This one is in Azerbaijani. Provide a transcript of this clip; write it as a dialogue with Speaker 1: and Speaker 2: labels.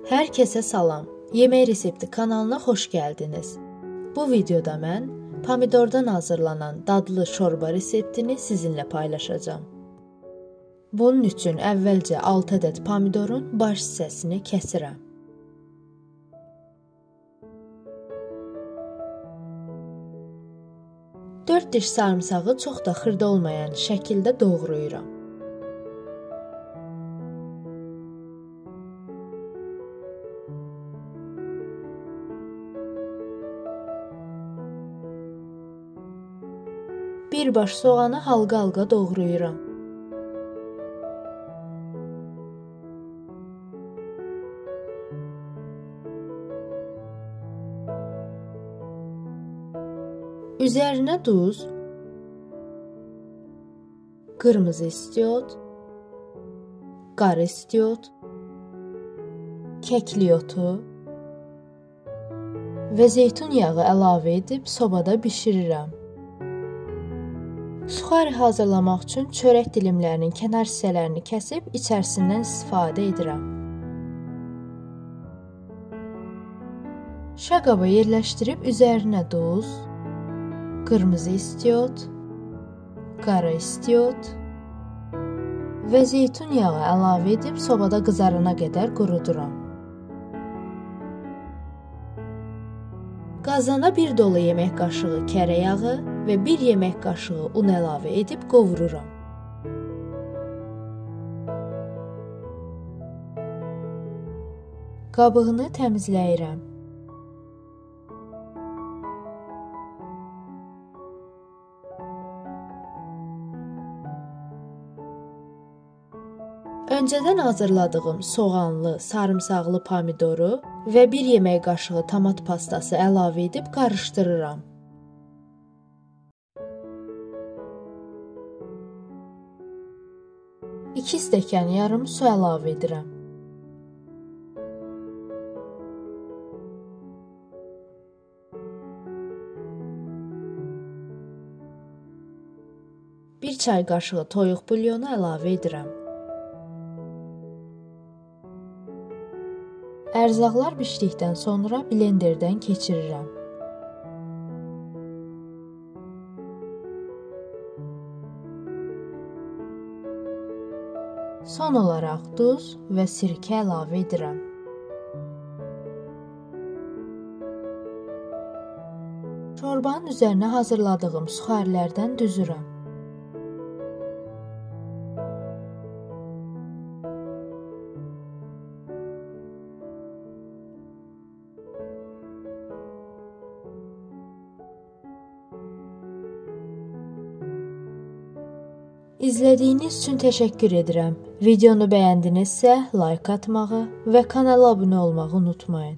Speaker 1: Hər kəsə salam. Yemək resepti kanalına xoş gəldiniz. Bu videoda mən pomidordan hazırlanan dadlı şorba reseptini sizinlə paylaşacağam. Bunun üçün əvvəlcə 6 ədəd pomidorun baş hissəsini kəsirəm. Dörd diş sarımsağı çox da xırda olmayan şəkildə doğrayıram. Bir baş soğanı halqa-halqa doğrayıram. Üzərinə duz, qırmızı istiot, qara istiot, kəklik otu və zeytun yağı əlavə edib sobada bişirirəm. Suxari hazırlamaq üçün çörək dilimlərinin kənar hissələrini kəsib içərisindən istifadə edirəm. Şaqaba yerləşdirib üzərinə duz, qırmızı istiot, qara istiot və zeytun yağı əlavə edib sobada qızarana qədər quruduram. Qazana bir dolu yemək qaşığı kərə yağı və 1 yemək qaşığı un əlavə edib qovururam. Qabığını təmizləyirəm. Öncədən hazırladığım soğanlı, sarımsaqlı pomidoru və 1 yemək qaşığı tomat pastası əlavə edib qarışdırıram. İki stəkan yarım su əlavə edirəm. Bir çay qaşığı toyuq bulyonu əlavə edirəm. Ərzaqlar bişdikdən sonra blenderdən keçirirəm. Son olaraq duz və sirkə əlavə edirəm. Şorbanın üzərinə hazırladığım suxarilərdən düzürəm. İzlədiyiniz üçün təşəkkür edirəm. Videonu bəyəndinizsə like atmağı və kanala abunə olmağı unutmayın.